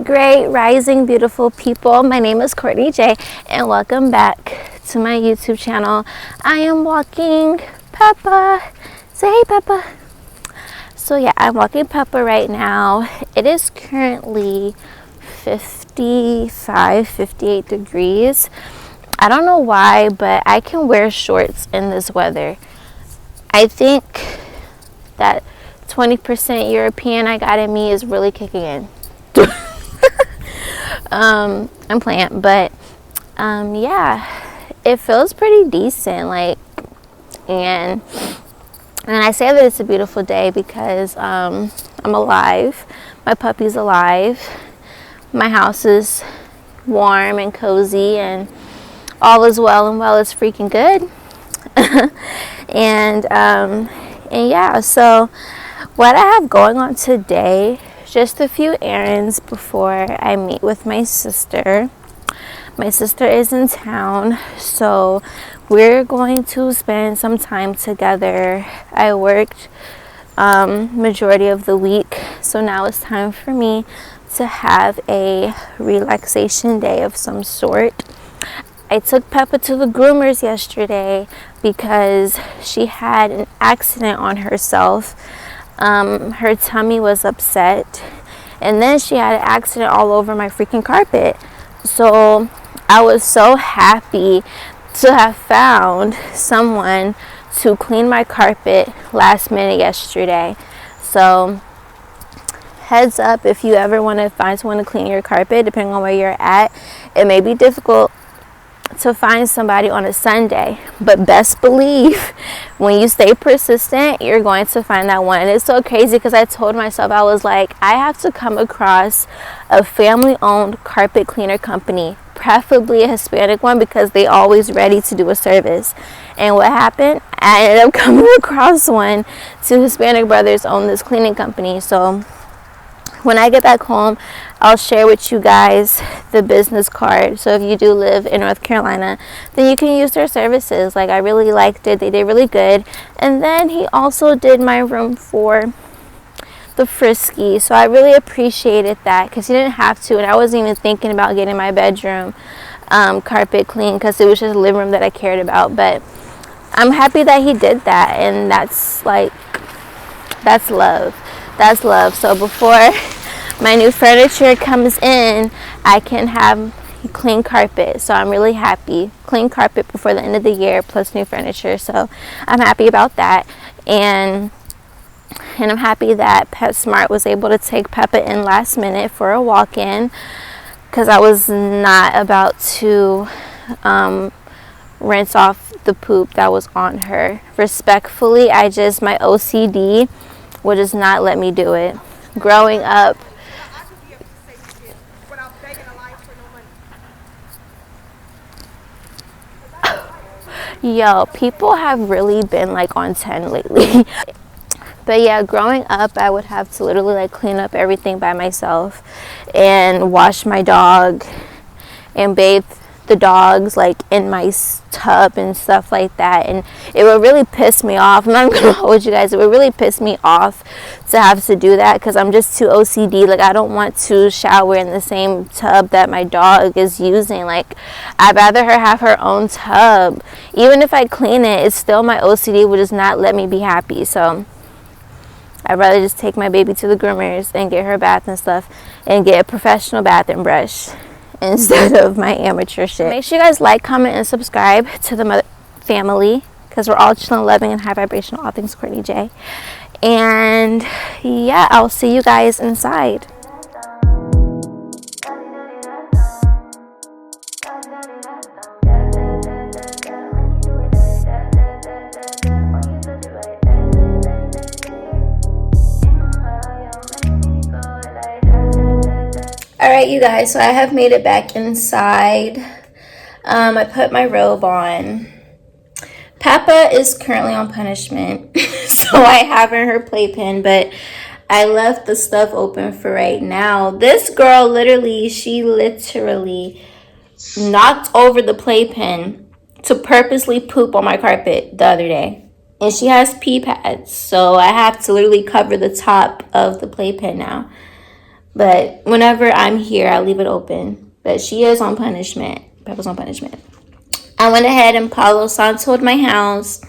Great rising, beautiful people. My name is Courtney Jay, and welcome back to my YouTube channel. I am walking Peppa. Say hey, Peppa. So yeah, I'm walking Peppa right now. It is currently 55, 58 degrees. I don't know why, but I can wear shorts in this weather. I think that 20% European I got in me is really kicking in. I'm playing, but yeah, it feels pretty decent, like, and I say that it's a beautiful day because I'm alive, my puppy's alive, my house is warm and cozy, and all is well, and well is freaking good. and yeah, so what I have going on today, just a few errands before I meet with my sister. My sister is in town, so we're going to spend some time together. I worked majority of the week, so now it's time for me to have a relaxation day of some sort. I took Peppa to the groomers yesterday because she had an accident on herself. Her tummy was upset, and then she had an accident all over my freaking carpet. So I was so happy to have found someone to clean my carpet last minute yesterday. So heads up, if you ever want to find someone to clean your carpet, depending on where you're at, it may be difficult to find somebody on a Sunday, but best believe when you stay persistent, you're going to find that one. And it's so crazy because I told myself, I was like, I have to come across a family-owned carpet cleaner company, preferably a Hispanic one, because they always ready to do a service. And what happened? I ended up coming across one. Two Hispanic brothers own this cleaning company. So when I get back home, I'll share with you guys the business card. So if you do live in North Carolina, then you can use their services. Like, I really liked it. They did really good. And then he also did my room for the frisky. So I really appreciated that because he didn't have to. And I wasn't even thinking about getting my bedroom carpet clean because it was just a living room that I cared about. But I'm happy that he did that. And that's like, that's love. That's love. So before my new furniture comes in, I can have clean carpet. So I'm really happy. Clean carpet before the end of the year plus new furniture. So I'm happy about that. And I'm happy that PetSmart was able to take Peppa in last minute for a walk-in because I was not about to rinse off the poop that was on her. Respectfully, my OCD would just not let me do it. Growing up, yo, people have really been like on 10 lately. But yeah, growing up, I would have to literally like clean up everything by myself and wash my dog and bathe the dogs like in my tub and stuff like that. And it would really piss me off. I'm not gonna hold you guys, it would really piss me off to have to do that because I'm just too OCD. Like, I don't want to shower in the same tub that my dog is using. Like, I'd rather her have her own tub. Even if I clean it, it's still my OCD would just not let me be happy. So I'd rather just take my baby to the groomers and get her a bath and stuff and get a professional bath and brush instead of my amateur shit. Make sure you guys like, comment, and subscribe to the mother family because we're all chilling, loving, and high vibrational, all things Courtney Jay. And yeah, I'll see you guys inside. Alright, you guys, so I have made it back inside. I put my robe on. Peppa is currently on punishment, so I have her in her playpen, but I left the stuff open for right now. This girl she literally knocked over the playpen to purposely poop on my carpet the other day. And she has pee pads, so I have to literally cover the top of the playpen now. But whenever I'm here, I leave it open. But she is on punishment. Peppa's on punishment. I went ahead and Palo Santo'd my house.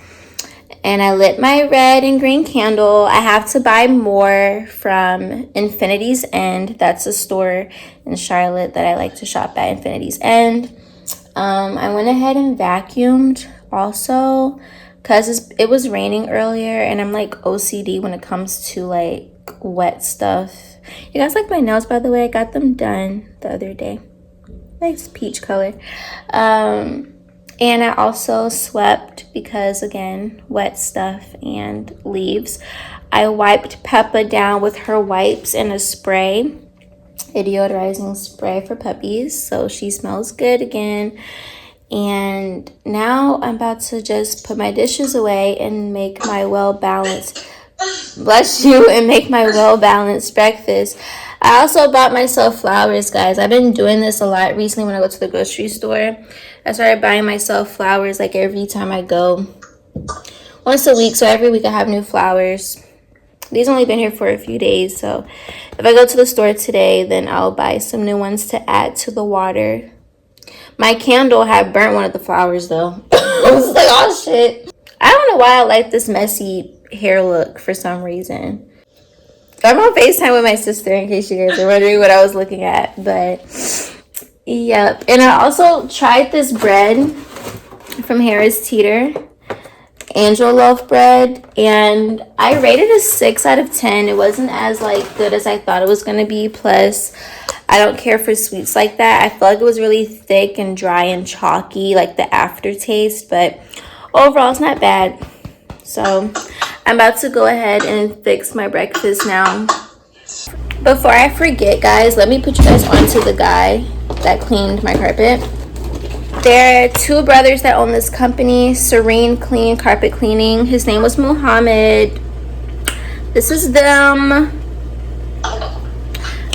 And I lit my red and green candle. I have to buy more from Infinity's End. That's a store in Charlotte that I like to shop at, Infinity's End. I went ahead and vacuumed also because it was raining earlier, and I'm like OCD when it comes to like wet stuff. You guys like my nails, by the way? I got them done the other day. Nice peach color. And I also swept because, again, wet stuff and leaves. I wiped Peppa down with her wipes and a spray, a deodorizing spray for puppies, so she smells good again. And now I'm about to just put my dishes away and make my well-balanced, bless you, and make my well-balanced breakfast. I also bought myself flowers, guys. I've been doing this a lot recently when I go to the grocery store. I started buying myself flowers like every time I go. Once a week, so every week I have new flowers. These only been here for a few days, so if I go to the store today, then I'll buy some new ones to add to the water. My candle had burnt one of the flowers, though. I was like, oh, shit. I don't know why I like this messy hair look for some reason. I'm on FaceTime with my sister in case you guys are wondering what I was looking at. But, yep. And I also tried this bread from Harris Teeter. Angel Loaf bread. And I rated a 6 out of 10. It wasn't as, like, good as I thought it was going to be. Plus, I don't care for sweets like that. I feel like it was really thick and dry and chalky, like the aftertaste. But overall, it's not bad. So I'm about to go ahead and fix my breakfast now. Before I forget, guys, let me put you guys onto the guy that cleaned my carpet. There are two brothers that own this company, Serene Clean Carpet Cleaning. His name was Muhammad. This is them.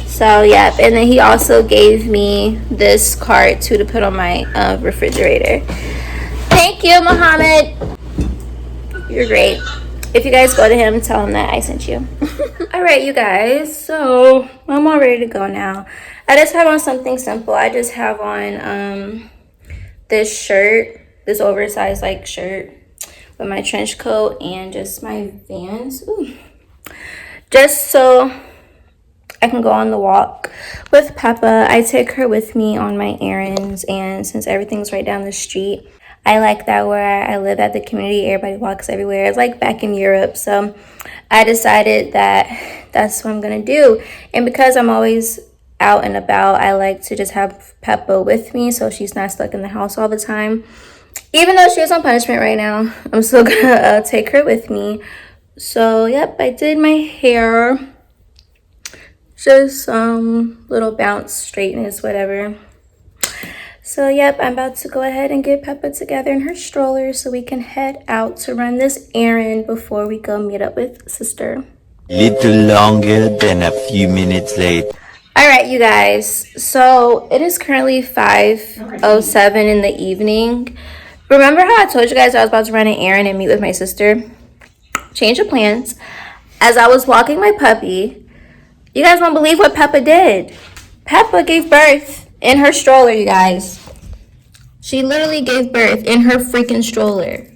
So, yep. And then he also gave me this card, too, to put on my refrigerator. Thank you, Muhammad. You're great. If you guys go to him, tell him that I sent you. All right, you guys. So I'm all ready to go now. I just have on something simple. I just have on this shirt, this oversized like shirt with my trench coat and just my Vans. Ooh. Just so I can go on the walk with Peppa. I take her with me on my errands, and since everything's right down the street, I like that where I live at the community, everybody walks everywhere. It's like back in Europe. So I decided that that's what I'm going to do. And because I'm always out and about, I like to just have Peppa with me so she's not stuck in the house all the time. Even though she is on punishment right now, I'm still going to take her with me. So, yep, I did my hair. Just little bounce, straightness, whatever. So, yep, I'm about to go ahead and get Peppa together in her stroller so we can head out to run this errand before we go meet up with sister. Little longer than a few minutes later. All right, you guys. So, it is currently 5:07 in the evening. Remember how I told you guys I was about to run an errand and meet with my sister? Change of plans. As I was walking my puppy, you guys won't believe what Peppa did. Peppa gave birth in her stroller, you guys. She literally gave birth in her freaking stroller.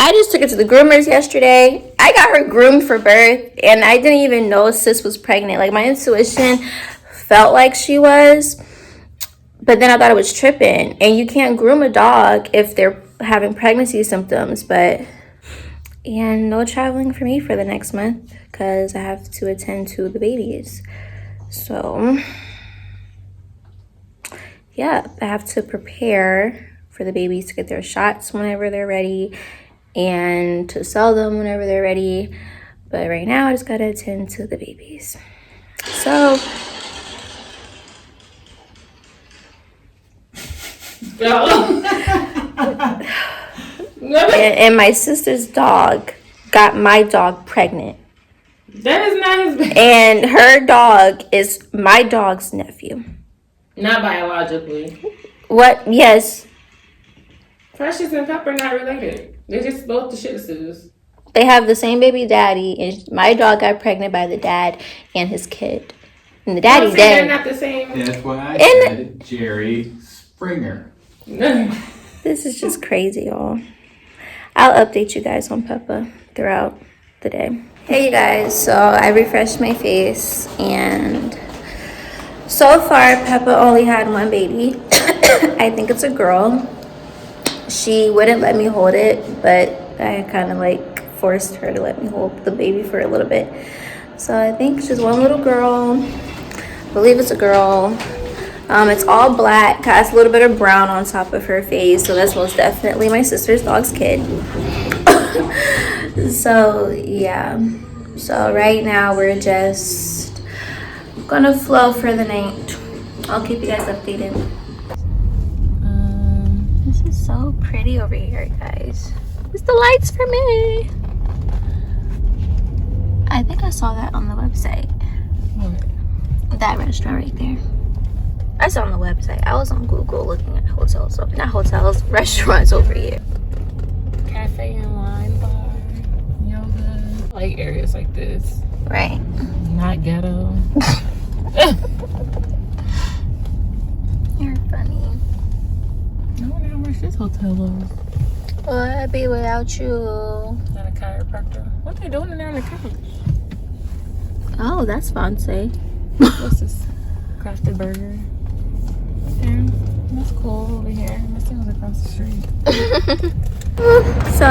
I just took her to the groomers yesterday. I got her groomed for birth, and I didn't even know sis was pregnant. Like, my intuition felt like she was, but then I thought it was tripping. And you can't groom a dog if they're having pregnancy symptoms. And no traveling for me for the next month because I have to attend to the babies. So, yeah, I have to prepare for the babies to get their shots whenever they're ready and to sell them whenever they're ready. But right now, I just gotta attend to the babies. So, and my sister's dog got my dog pregnant. That is not his baby. And her dog is my dog's nephew. Not biologically. What? Yes. Precious and Pepper not related. They're just both the Shih Tzus. They have the same baby daddy, and my dog got pregnant by the dad and his kid. And the daddy's They're dead. not the same. That's why I said Jerry Springer. This is just crazy, y'all. I'll update you guys on Peppa throughout the day. Hey, you guys. So I refreshed my face, and so far Peppa only had one baby. I think it's a girl. She wouldn't let me hold it, but I kind of like forced her to let me hold the baby for a little bit. So I think she's one little girl. I believe it's a girl. It's all black, has a little bit of brown on top of her face, so that's most definitely my sister's dog's kid. So yeah, so right now we're just gonna flow for the night. I'll keep you guys updated. This is so pretty over here, guys. It's the lights for me. I think I saw that on the website. What? That restaurant right there. That's on the website. I was on Google looking at hotels, not hotels, restaurants over here. Cafe and wine bar, yoga, like areas like this. Right. Not ghetto. You're funny. I wonder how much this hotel was. Well, I'd be without you. Not a chiropractor. What they doing in there on the couch? Oh, that's fancy. What's this? Crafted burger. Yeah, that's cool over here. This thing was across the street. So,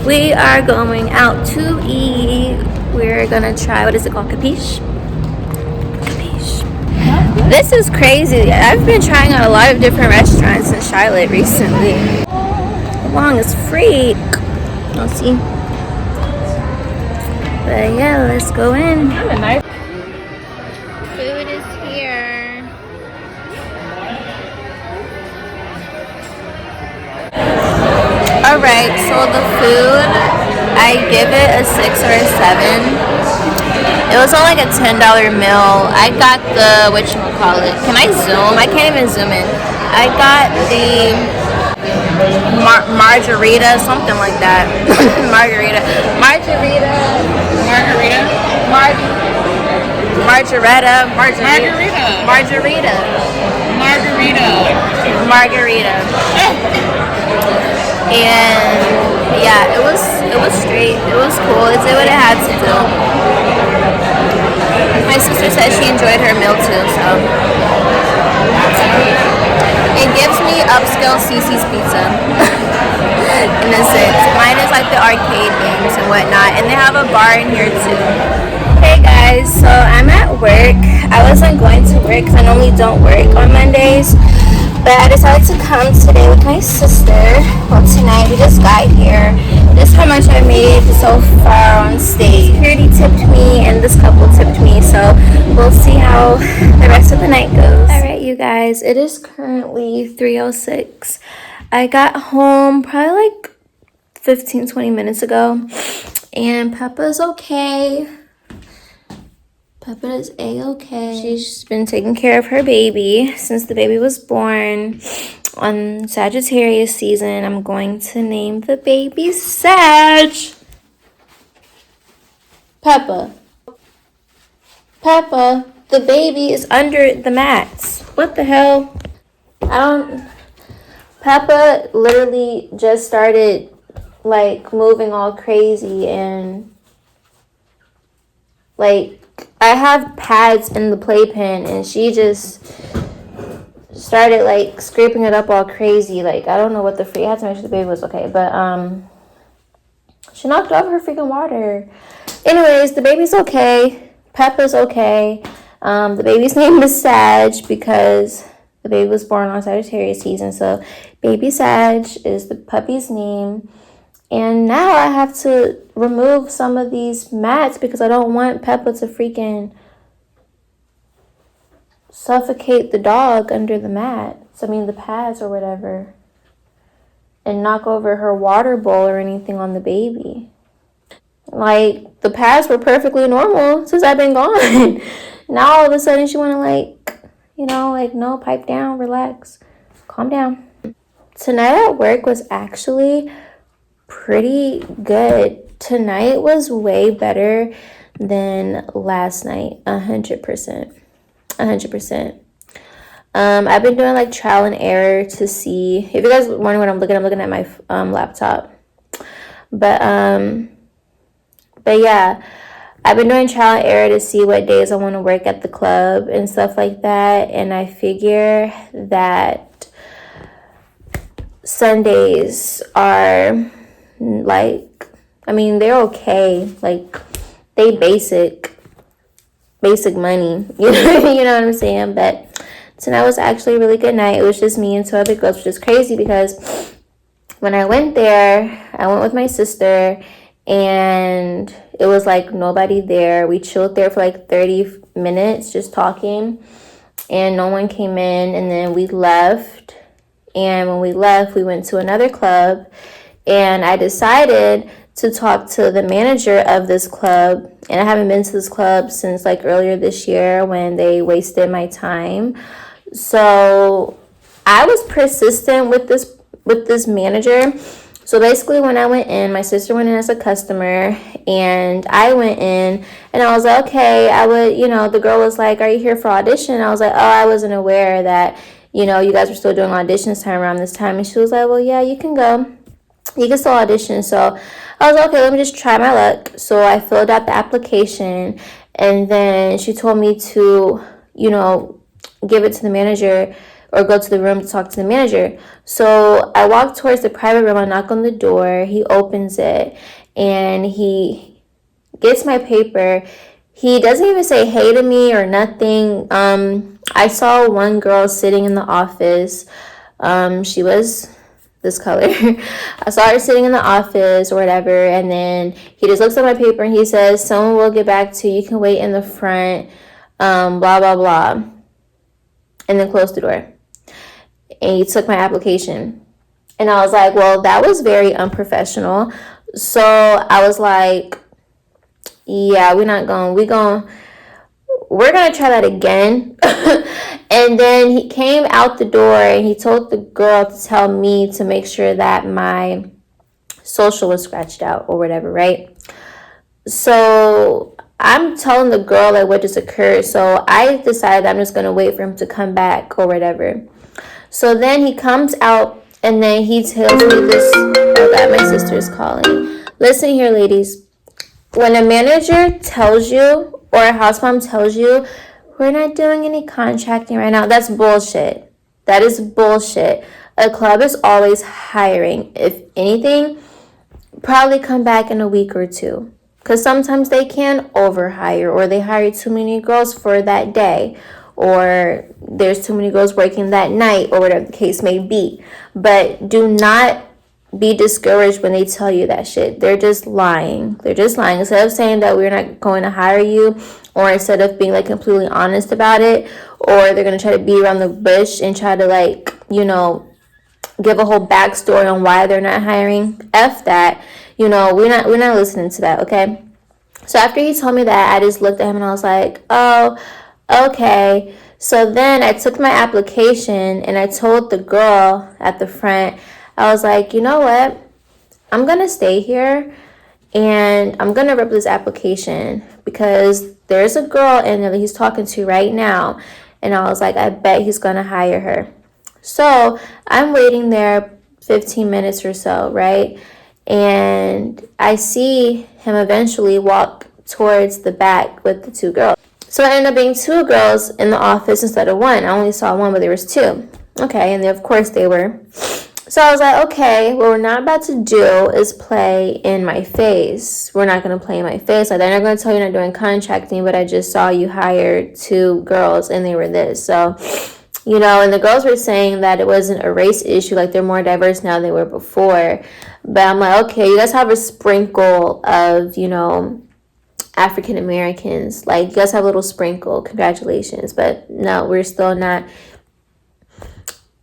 we are going out to eat. We're gonna try, what is it called? Capiche? Capiche. This is crazy. I've been trying out a lot of different restaurants in Charlotte recently. Long as freak. I'll see. But yeah, let's go in. Kind of nice. Food is here. Alright, so the food, I give it a 6 or a 7. It was only like a $10 meal. I got the, whatchamacallit. Can I zoom? I can't even zoom in. I got the margarita, something like that. Margarita. Margarita. And yeah, it was straight. It was cool. It did what it had to do. My sister said she enjoyed her meal too, so it gives me upscale CC's pizza. In a sense. Mine is like the arcade games and whatnot, and they have a bar in here too. Hey guys, so I'm at work. I wasn't going to work because I normally don't work on Mondays, but I decided to come today with my sister. Well, tonight we just got here. This is how much I made so far on stage. Security tipped me and this couple tipped me, so we'll see how the rest of the night goes. Alright you guys, it is currently 3:06. I got home probably like 15-20 minutes ago, and Peppa's okay. Peppa is A-okay. She's been taking care of her baby since the baby was born. On Sagittarius season, I'm going to name the baby Sag. Peppa. Peppa, the baby is under the mats. What the hell? Peppa literally just started like moving all crazy, and like I have pads in the playpen and she just started like scraping it up all crazy. Like I don't know what the freak. I had to make sure the baby was okay, but she knocked over her freaking water. Anyways, the baby's okay. Peppa's okay. The baby's name is Sag because the baby was born on Sagittarius season, so baby Sag is the puppy's name. And now I have to remove some of these mats because I don't want Peppa to freaking suffocate the dog under the mats. I mean the pads or whatever. And knock over her water bowl or anything on the baby. Like, the pads were perfectly normal since I've been gone. Now all of a sudden she want to like, you know, like, no, pipe down, relax, calm down. Tonight at work was actually pretty good. Tonight was way better than last night. 100%. 100%. I've been doing like trial and error to see. If you guys wondering what I'm looking at my laptop. But yeah, I've been doing trial and error to see what days I want to work at the club and stuff like that. And I figure that Sundays are like, I mean, they're okay. Like, they basic money. You know what I'm saying? But tonight was actually a really good night. It was just me and two other girls, which is crazy because when I went there, I went with my sister and it was like nobody there. We chilled there for like 30 minutes just talking and no one came in, and then we left. And when we left, we went to another club and I decided to talk to the manager of this club. And I haven't been to this club since like earlier this year when they wasted my time. So I was persistent with this manager. So basically when I went in, my sister went in as a customer and I went in and I was like, okay, the girl was like, are you here for audition? I was like, oh, I wasn't aware that, you guys were still doing auditions time around this time. And she was like, well, yeah, you can go. You can still audition. So I was like, okay, let me just try my luck. So I filled out the application and then she told me to, give it to the manager or go to the room to talk to the manager. So I walk towards the private room. I knock on the door. He opens it and he gets my paper. He doesn't even say hey to me or nothing. I saw one girl sitting in the office. She was this color. I saw her sitting in the office or whatever, and then he just looks at my paper and he says, someone will get back to you. You can wait in the front, blah, blah, blah. And then closed the door. And he took my application. And I was like, well, that was very unprofessional. So I was like, yeah, we're going to try that again. And then he came out the door and he told the girl to tell me to make sure that my social was scratched out or whatever, right? So I'm telling the girl like what just occurred. So I decided I'm just going to wait for him to come back or whatever. So then he comes out and then he tells me this. Oh God, my sister is calling. Listen here, ladies. When a manager tells you or a house mom tells you, we're not doing any contracting right now, that's bullshit. That is bullshit. A club is always hiring. If anything, probably come back in a week or two. Because sometimes they can overhire or they hire too many girls for that day. Or there's too many girls working that night or whatever the case may be. But do not be discouraged when they tell you that shit. They're just lying. Instead of saying that we're not going to hire you, or instead of being like completely honest about it, or they're going to try to beat around the bush and try to like, give a whole backstory on why they're not hiring. F that. We're not listening to that, okay? So after he told me that, I just looked at him and I was like, oh, okay. So then I took my application and I told the girl at the front, I was like, you know what? I'm going to stay here and I'm going to rip this application because there's a girl in there that he's talking to right now. And I was like, I bet he's going to hire her. So I'm waiting there 15 minutes or so, right? And I see him eventually walk towards the back with the two girls. So it ended up being two girls in the office instead of one. I only saw one, but there was two. Okay, and of course they were. So I was like, okay, what we're not about to do is play in my face. We're not going to play in my face. Like, they're not going to tell you you're not doing contracting, but I just saw you hire two girls and they were this. So, and the girls were saying that it wasn't a race issue. Like, they're more diverse now than they were before. But I'm like, okay, you guys have a sprinkle of, African Americans. Like, you guys have a little sprinkle. Congratulations. But no, we're still not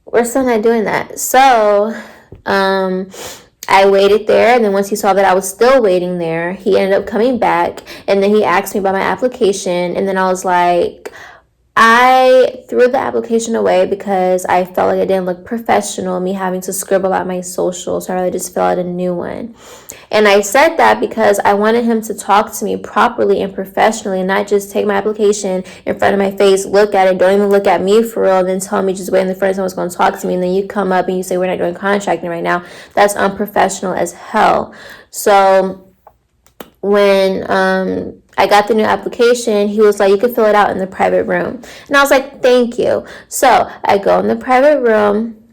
doing that. So I waited there, and then once he saw that I was still waiting there, he ended up coming back, and then he asked me about my application, and then I was like, I I threw the application away because I felt like it didn't look professional, me having to scribble out my social, so I really just filled out a new one. And I said that because I wanted him to talk to me properly and professionally, and not just take my application in front of my face, look at it, don't even look at me for real, and then tell me just wait in the front of someone's going to talk to me, and then you come up and you say we're not doing contracting right now. That's unprofessional as hell. So when I got the new application, he was like, you can fill it out in the private room. And I was like, thank you. So I go in the private room,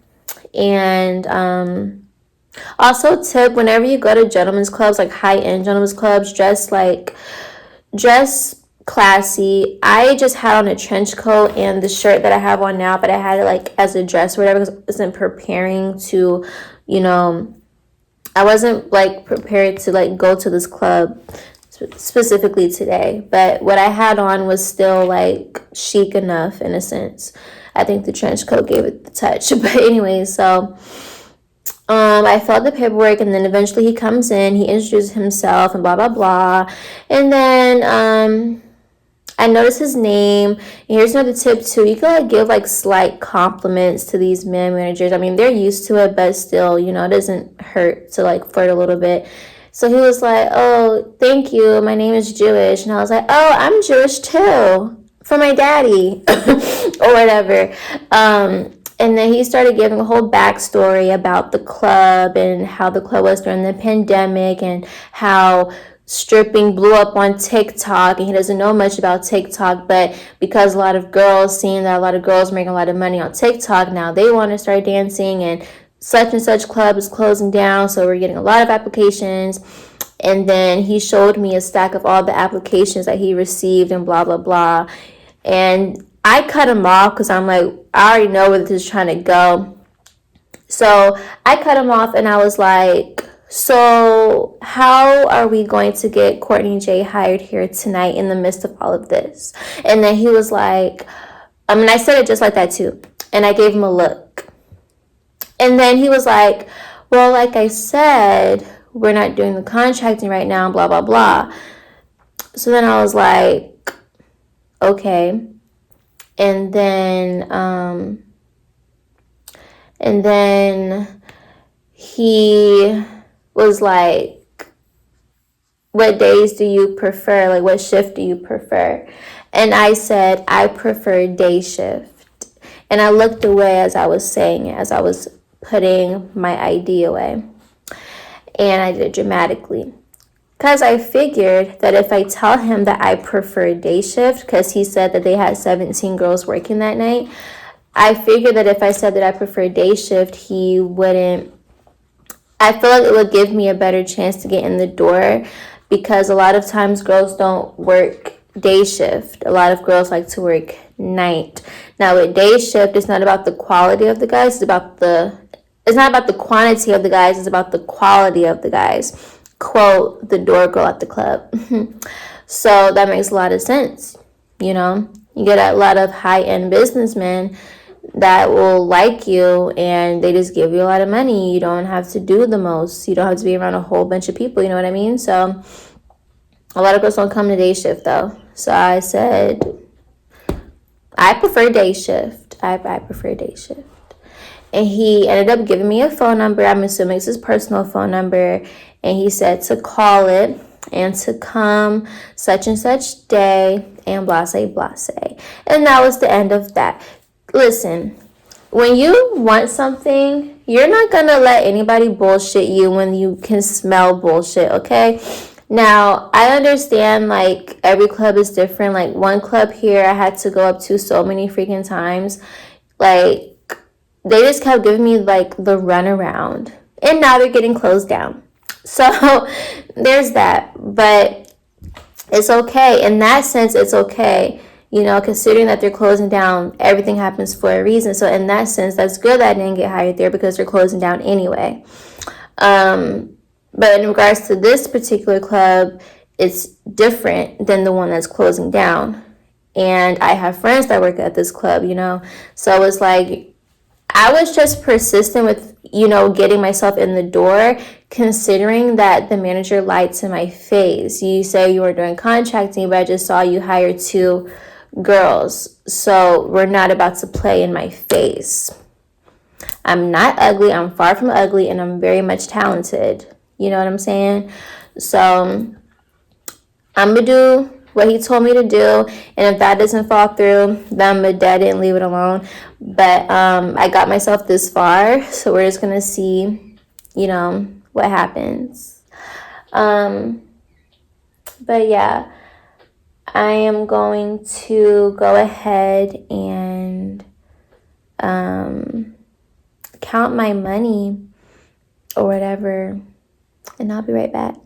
and also tip, whenever you go to gentlemen's clubs, like high-end gentlemen's clubs, dress classy. I just had on a trench coat and the shirt that I have on now, but I had it like as a dress or whatever because I wasn't preparing to, I wasn't like prepared to like go to this club specifically today. But what I had on was still like chic enough in a sense. I think the trench coat gave it the touch. But anyway, so I filled out the paperwork, and then eventually he comes in, he introduces himself and blah blah blah, and then I noticed his name. And here's another tip too: you can like give like slight compliments to these men managers. I mean, they're used to it, but still, it doesn't hurt to like flirt a little bit. So he was like, oh, thank you, my name is Jewish. And I was like, oh, I'm Jewish too, for my daddy or whatever. And then he started giving a whole backstory about the club and how the club was during the pandemic and how stripping blew up on TikTok. And he doesn't know much about TikTok, but because a lot of girls, seeing that a lot of girls making a lot of money on TikTok, now they want to start dancing, and such club is closing down, so we're getting a lot of applications. And then he showed me a stack of all the applications that he received and blah blah blah. And I cut him off because I'm like, I already know where this is trying to go. So I cut him off, and I was like, so how are we going to get Courtney Jay hired here tonight in the midst of all of this? And then he was like, I said it just like that too. And I gave him a look. And then he was like, well, like I said, we're not doing the contracting right now, blah, blah, blah. So then I was like, okay. And then he was like, what days do you prefer? Like, what shift do you prefer? And I said, I prefer day shift. And I looked away as I was saying it, as I was putting my ID away. And I did it dramatically. Because I figured that if I tell him that I prefer day shift, because he said that they had 17 girls working that night, I figured that if I said that I prefer day shift, he wouldn't. I feel like it would give me a better chance to get in the door, because a lot of times girls don't work day shift. A lot of girls like to work night. Now with day shift, it's not about the quality of the guys, it's not about the quantity of the guys, it's about the quality of the guys. Quote the door girl at the club. So that makes a lot of sense. You get a lot of high-end businessmen that will like you, and they just give you a lot of money. You don't have to do the most. You don't have to be around a whole bunch of people, you know what I mean? So a lot of girls don't come to day shift though. So I said, I prefer day shift. I prefer day shift. And he ended up giving me a phone number. I'm assuming it's his personal phone number. And he said to call it and to come such and such day and blase, blase. And that was the end of that. Listen, when you want something, you're not going to let anybody bullshit you when you can smell bullshit, okay? Now, I understand, like, every club is different. Like, one club here I had to go up to so many freaking times. Like, they just kept giving me, like, the runaround. And now they're getting closed down. So, there's that. But it's okay. In that sense, it's okay. Considering that they're closing down, everything happens for a reason. So, in that sense, that's good that I didn't get hired there because they're closing down anyway. But in regards to this particular club, it's different than the one that's closing down. And I have friends that work at this club, So it's like, I was just persistent with, getting myself in the door, considering that the manager lied to my face. You say you were doing contracting, but I just saw you hire 2 girls, so we're not about to play in my face. I'm not ugly, I'm far from ugly, and I'm very much talented. You know what I'm saying? So I'm gonna do what he told me to do, and if that doesn't fall through, then I'm gonna dead it and leave it alone. But I got myself this far, so we're just gonna see, you know, what happens. But yeah, I am going to go ahead and count my money or whatever, and I'll be right back.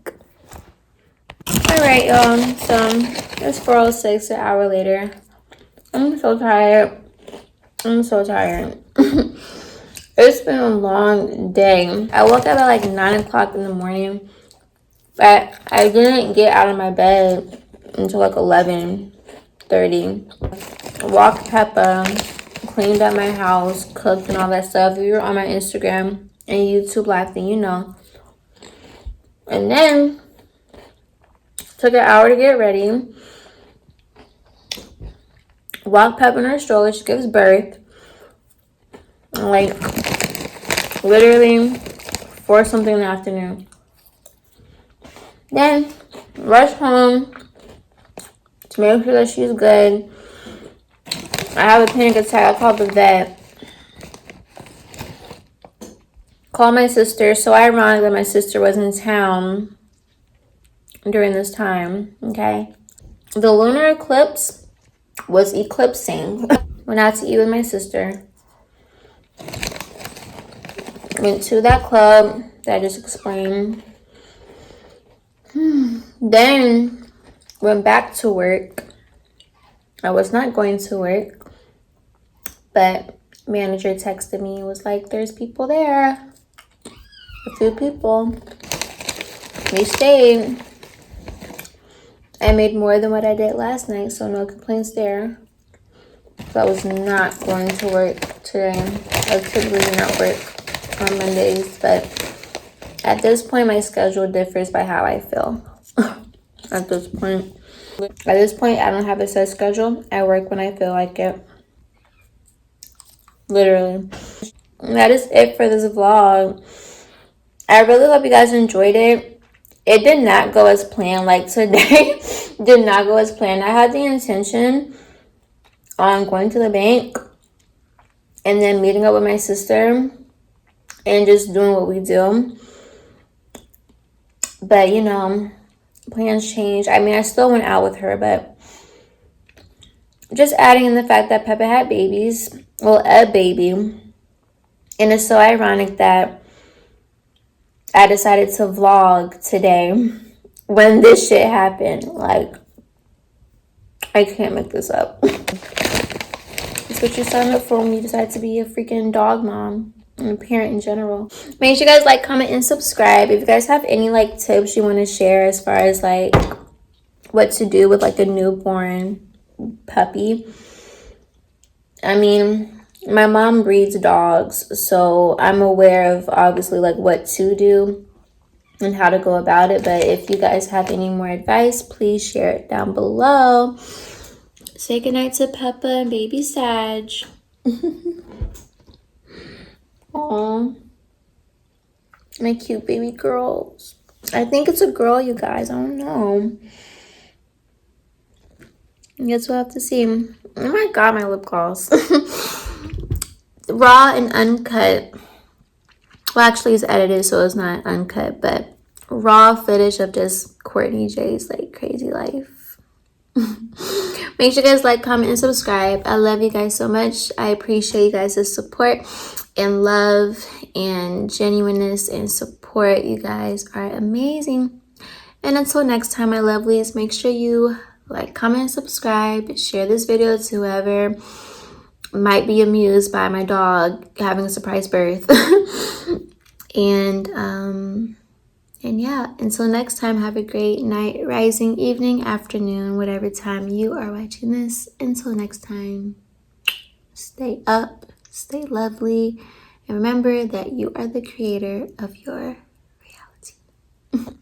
Alright, y'all, so it's 4:06, an hour later. I'm so tired. It's been a long day. I woke up at like 9 o'clock in the morning, but I didn't get out of my bed until like 11:30. Walked Peppa, cleaned up my house, cooked and all that stuff. If you were on my Instagram and YouTube live, then you know. And then took an hour to get ready. Walked Peppa in her stroller. She gives birth. Like, literally 4 something in the afternoon. Then, rushed home to make sure that she's good. I have a panic attack. I called the vet. Called my sister. So ironic that my sister was in town during this time. Okay. The lunar eclipse was eclipsing. Went out to eat with my sister. Went to that club that I just explained. Then went back to work. I was not going to work, but manager texted me and was like, there's people there. A few people. We stayed. I made more than what I did last night, so no complaints there. So I was not going to work today. I typically do not work on Mondays, but at this point, my schedule differs by how I feel. At this point, I don't have a set schedule. I work when I feel like it. Literally. And that is it for this vlog. I really hope you guys enjoyed it. It did not go as planned. Like today, did not go as planned. I had the intention on going to the bank and then meeting up with my sister and just doing what we do. But, you know, plans change. I mean, I still went out with her, but just adding in the fact that Peppa had babies. Well, a baby. And it's so ironic that I decided to vlog today when this shit happened. Like, I can't make this up. It's what you sign up for when you decide to be a freaking dog mom and a parent in general. Make sure you guys like, comment, and subscribe. If you guys have any like tips you want to share as far as like what to do with like a newborn puppy. I mean, my mom breeds dogs, so I'm aware of obviously like what to do and how to go about it. But if you guys have any more advice, please share it down below. Say goodnight to Peppa and baby Sag. Aww. My cute baby girls. I think it's a girl, you guys. I don't know. I guess we'll have to see. Oh my god, my lip gloss. Raw and uncut. Well, actually it's edited, so it's not uncut, but raw footage of just Courtney Jay's like crazy life. Make sure you guys like, comment, and subscribe. I love you guys so much. I appreciate you guys' support and love and genuineness and support. You guys are amazing. And until next time, my lovelies, make sure you like, comment, and subscribe. Share this video to whoever might be amused by my dog having a surprise birth. And yeah, until next time, have a great night, rising, evening, afternoon, whatever time you are watching this. Until next time, stay up, stay lovely, and remember that you are the creator of your reality.